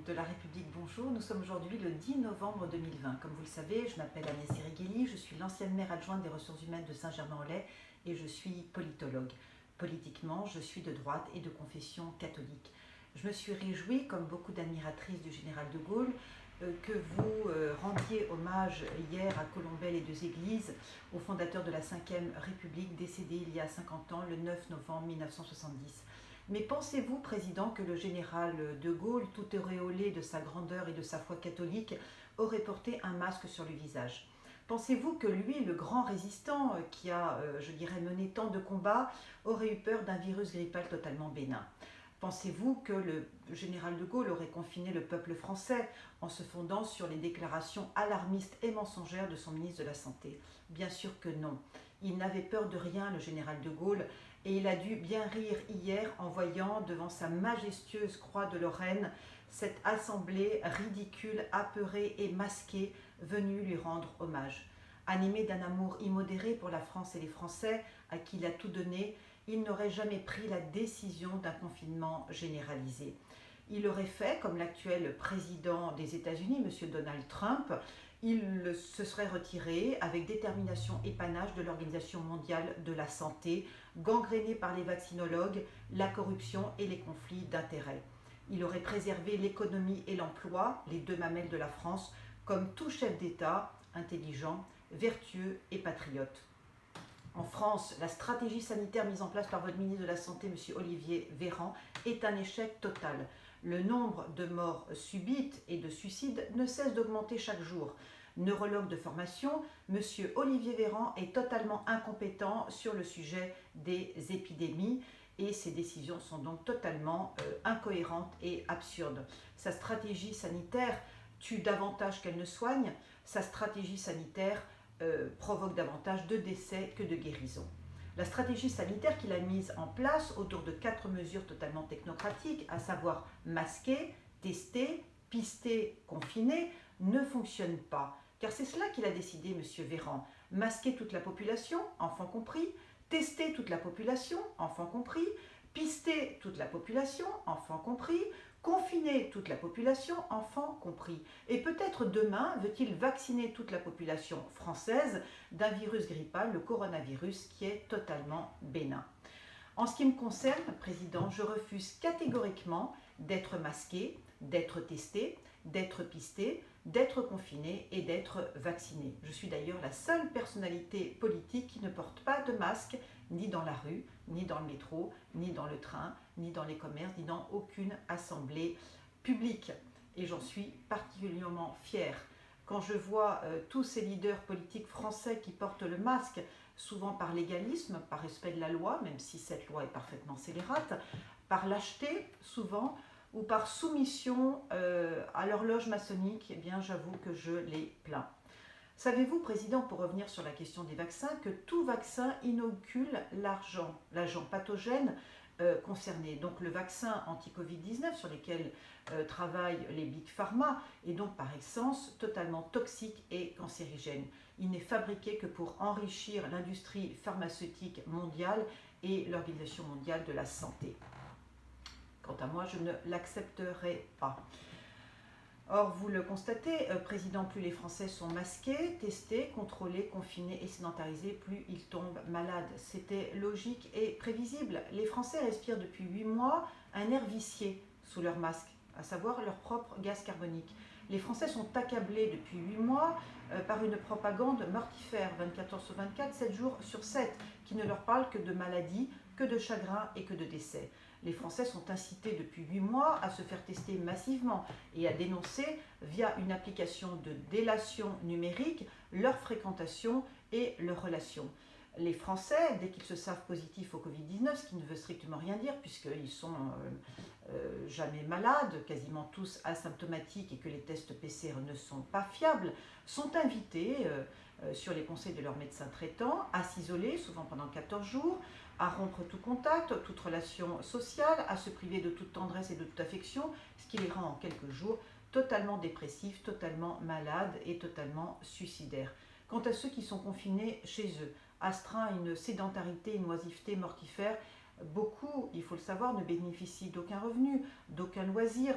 de la République, bonjour. Nous sommes aujourd'hui le 10 novembre 2020. Comme vous le savez, je m'appelle Agnès Sirigueli, je suis l'ancienne maire adjointe des ressources humaines de Saint-Germain-en-Laye et je suis politologue. Politiquement, je suis de droite et de confession catholique. Je me suis réjouie, comme beaucoup d'admiratrices du général de Gaulle, que vous rendiez hommage hier à Colombelles et Deux Églises, au fondateur de la Ve République, décédé il y a 50 ans, le 9 novembre 1970. Mais pensez-vous, Président, que le général de Gaulle, tout auréolé de sa grandeur et de sa foi catholique, aurait porté un masque sur le visage? Pensez-vous que lui, le grand résistant qui a, je dirais, mené tant de combats, aurait eu peur d'un virus grippal totalement bénin? Pensez-vous que le général de Gaulle aurait confiné le peuple français en se fondant sur les déclarations alarmistes et mensongères de son ministre de la Santé? Bien sûr que non. Il n'avait peur de rien, le général de Gaulle, et il a dû bien rire hier en voyant devant sa majestueuse croix de Lorraine cette assemblée ridicule, apeurée et masquée venue lui rendre hommage. Animé d'un amour immodéré pour la France et les Français, à qui il a tout donné, il n'aurait jamais pris la décision d'un confinement généralisé. Il aurait fait, comme l'actuel président des États-Unis, M. Donald Trump, il se serait retiré avec détermination et panache de l'Organisation mondiale de la santé, gangréné par les vaccinologues, la corruption et les conflits d'intérêts. Il aurait préservé l'économie et l'emploi, les deux mamelles de la France, comme tout chef d'État intelligent, vertueux et patriote. En France, la stratégie sanitaire mise en place par votre ministre de la Santé, M. Olivier Véran, est un échec total. Le nombre de morts subites et de suicides ne cesse d'augmenter chaque jour. Neurologue de formation, M. Olivier Véran est totalement incompétent sur le sujet des épidémies et ses décisions sont donc totalement incohérentes et absurdes. Sa stratégie sanitaire tue davantage qu'elle ne soigne. Sa stratégie sanitaire provoque davantage de décès que de guérisons. La stratégie sanitaire qu'il a mise en place autour de 4 mesures totalement technocratiques, à savoir masquer, tester, pister, confiner, ne fonctionne pas. Car c'est cela qu'il a décidé, M. Véran. Masquer toute la population, enfants compris, tester toute la population, enfants compris, pister toute la population, enfants compris, confiner toute la population, enfants compris. Et peut-être demain veut-il vacciner toute la population française d'un virus grippal, le coronavirus, qui est totalement bénin. En ce qui me concerne, Président, je refuse catégoriquement d'être masqué, d'être testé, d'être pisté, d'être confiné et d'être vacciné. Je suis d'ailleurs la seule personnalité politique qui ne porte pas de masque, ni dans la rue, ni dans le métro, ni dans le train, ni dans les commerces, ni dans aucune assemblée publique. Et j'en suis particulièrement fière. Quand je vois tous ces leaders politiques français qui portent le masque, souvent par légalisme, par respect de la loi, même si cette loi est parfaitement scélérate, par lâcheté souvent, ou par soumission à l'horloge maçonnique, eh bien j'avoue que je les plains. Savez-vous, Président, pour revenir sur la question des vaccins, que tout vaccin inocule l'agent pathogène concerné. Donc le vaccin anti-Covid-19 sur lesquels travaillent les Big Pharma est donc par essence totalement toxique et cancérigène. Il n'est fabriqué que pour enrichir l'industrie pharmaceutique mondiale et l'Organisation mondiale de la santé. Quant à moi, je ne l'accepterai pas. Or, vous le constatez, Président, plus les Français sont masqués, testés, contrôlés, confinés et sédentarisés, plus ils tombent malades. C'était logique et prévisible. Les Français respirent depuis 8 mois un air vicié sous leur masque, à savoir leur propre gaz carbonique. Les Français sont accablés depuis 8 mois par une propagande mortifère, 24 heures sur 24, 7 jours sur 7, qui ne leur parle que de maladies, que de chagrin et que de décès. Les Français sont incités depuis 8 mois à se faire tester massivement et à dénoncer via une application de délation numérique leur fréquentation et leurs relations. Les Français, dès qu'ils se savent positifs au Covid-19, ce qui ne veut strictement rien dire puisqu'ils sont jamais malades, quasiment tous asymptomatiques et que les tests PCR ne sont pas fiables, sont invités sur les conseils de leur médecin traitant à s'isoler, souvent pendant 14 jours, à rompre tout contact, toute relation sociale, à se priver de toute tendresse et de toute affection, ce qui les rend en quelques jours totalement dépressifs, totalement malades et totalement suicidaires. Quant à ceux qui sont confinés chez eux, astreints à une sédentarité, une oisiveté mortifère, beaucoup, il faut le savoir, ne bénéficient d'aucun revenu, d'aucun loisir,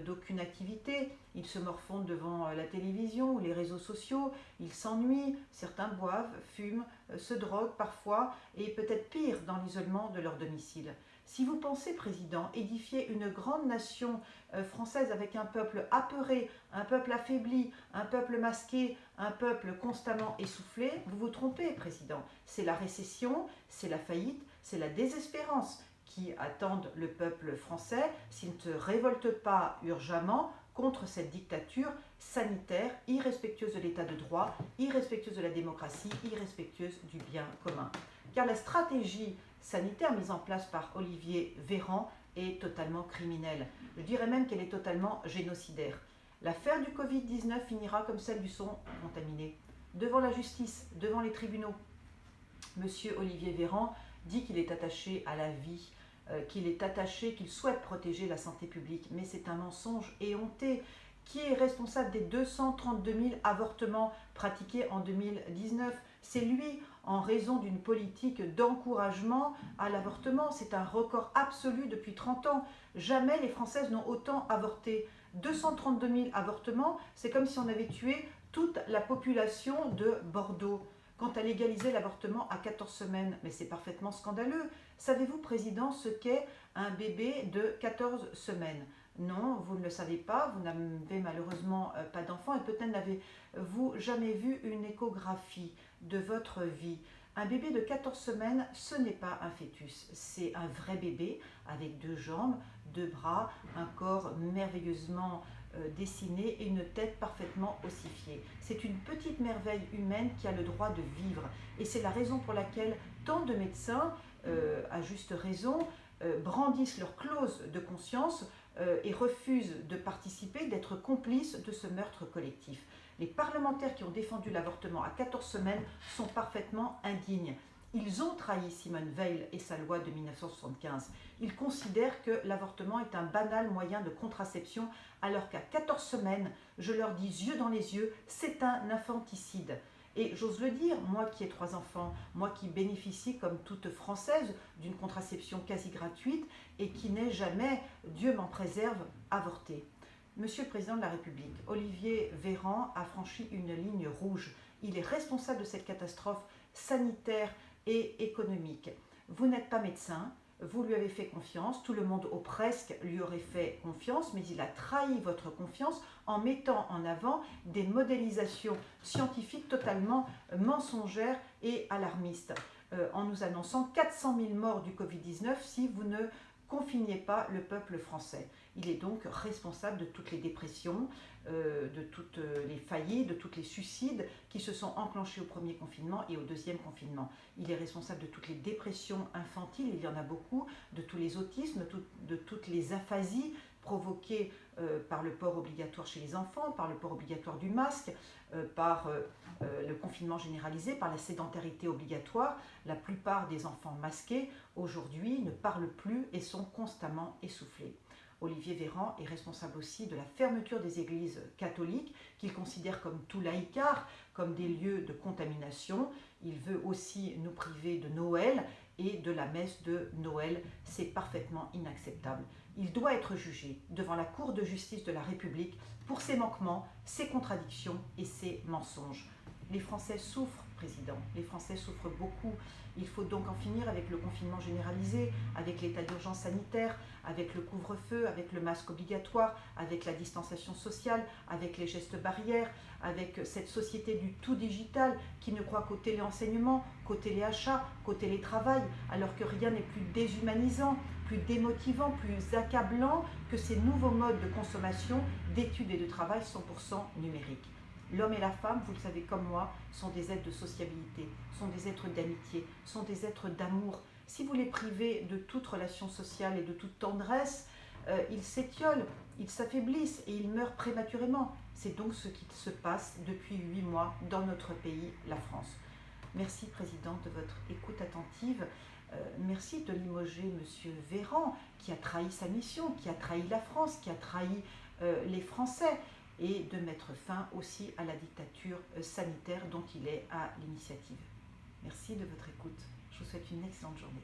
d'aucune activité. Ils se morfondent devant la télévision ou les réseaux sociaux, ils s'ennuient, certains boivent, fument, se droguent parfois et peut-être pire dans l'isolement de leur domicile. Si vous pensez, Président, édifier une grande nation française avec un peuple apeuré, un peuple affaibli, un peuple masqué, un peuple constamment essoufflé, vous vous trompez, Président. C'est la récession, c'est la faillite, c'est la désespérance qui attendent le peuple français s'il ne se révolte pas urgemment contre cette dictature sanitaire, irrespectueuse de l'état de droit, irrespectueuse de la démocratie, irrespectueuse du bien commun. Car la stratégie sanitaire mise en place par Olivier Véran est totalement criminelle. Je dirais même qu'elle est totalement génocidaire. L'affaire du Covid-19 finira comme celle du son contaminé. Devant la justice, devant les tribunaux, Monsieur Olivier Véran dit qu'il est attaché à la vie, qu'il souhaite protéger la santé publique. Mais c'est un mensonge éhonté. Qui est responsable des 232 000 avortements pratiqués en 2019? C'est lui, en raison d'une politique d'encouragement à l'avortement. C'est un record absolu depuis 30 ans. Jamais les Françaises n'ont autant avorté. 232 000 avortements, c'est comme si on avait tué toute la population de Bordeaux. Quant à légaliser l'avortement à 14 semaines, mais c'est parfaitement scandaleux. Savez-vous, Président, ce qu'est un bébé de 14 semaines? Non, vous ne le savez pas, vous n'avez malheureusement pas d'enfant et peut-être n'avez-vous jamais vu une échographie de votre vie. Un bébé de 14 semaines, ce n'est pas un fœtus, c'est un vrai bébé avec 2 jambes, 2 bras, un corps merveilleusement dessiné et une tête parfaitement ossifiée. C'est une petite merveille humaine qui a le droit de vivre et c'est la raison pour laquelle tant de médecins, à juste raison, brandissent leur clause de conscience et refusent de participer, d'être complices de ce meurtre collectif. Les parlementaires qui ont défendu l'avortement à 14 semaines sont parfaitement indignes. Ils ont trahi Simone Veil et sa loi de 1975. Ils considèrent que l'avortement est un banal moyen de contraception, alors qu'à 14 semaines, je leur dis yeux dans les yeux, c'est un infanticide. Et j'ose le dire, moi qui ai 3 enfants, moi qui bénéficie comme toute Française d'une contraception quasi gratuite et qui n'ai jamais, Dieu m'en préserve, avorté. Monsieur le Président de la République, Olivier Véran a franchi une ligne rouge. Il est responsable de cette catastrophe sanitaire et économique. Vous n'êtes pas médecin, vous lui avez fait confiance, tout le monde ou presque lui aurait fait confiance, mais il a trahi votre confiance en mettant en avant des modélisations scientifiques totalement mensongères et alarmistes, en nous annonçant 400 000 morts du Covid-19 si vous ne confiniez pas le peuple français. Il est donc responsable de toutes les dépressions, de toutes les faillites, de tous les suicides qui se sont enclenchés au premier confinement et au deuxième confinement. Il est responsable de toutes les dépressions infantiles, il y en a beaucoup, de tous les autismes, de toutes les aphasies provoquées par le port obligatoire chez les enfants, par le port obligatoire du masque, par le confinement généralisé, par la sédentarité obligatoire. La plupart des enfants masqués aujourd'hui ne parlent plus et sont constamment essoufflés. Olivier Véran est responsable aussi de la fermeture des églises catholiques qu'il considère comme tout laïcard, comme des lieux de contamination. Il veut aussi nous priver de Noël et de la messe de Noël. C'est parfaitement inacceptable. Il doit être jugé devant la Cour de justice de la République pour ses manquements, ses contradictions et ses mensonges. Les Français souffrent, Président, les Français souffrent beaucoup. Il faut donc en finir avec le confinement généralisé, avec l'état d'urgence sanitaire, avec le couvre-feu, avec le masque obligatoire, avec la distanciation sociale, avec les gestes barrières, avec cette société du tout digital qui ne croit qu'au téléenseignement, qu'au téléachat, qu'au télétravail, alors que rien n'est plus déshumanisant, plus démotivant, plus accablant que ces nouveaux modes de consommation, d'études et de travail 100% numériques. L'homme et la femme, vous le savez comme moi, sont des êtres de sociabilité, sont des êtres d'amitié, sont des êtres d'amour. Si vous les privez de toute relation sociale et de toute tendresse, ils s'étiolent, ils s'affaiblissent et ils meurent prématurément. C'est donc ce qui se passe depuis 8 mois dans notre pays, la France. Merci, Président, de votre écoute attentive. Merci de limoger M. Véran, qui a trahi sa mission, qui a trahi la France, qui a trahi les Français, et de mettre fin aussi à la dictature sanitaire dont il est à l'initiative. Merci de votre écoute. Je vous souhaite une excellente journée.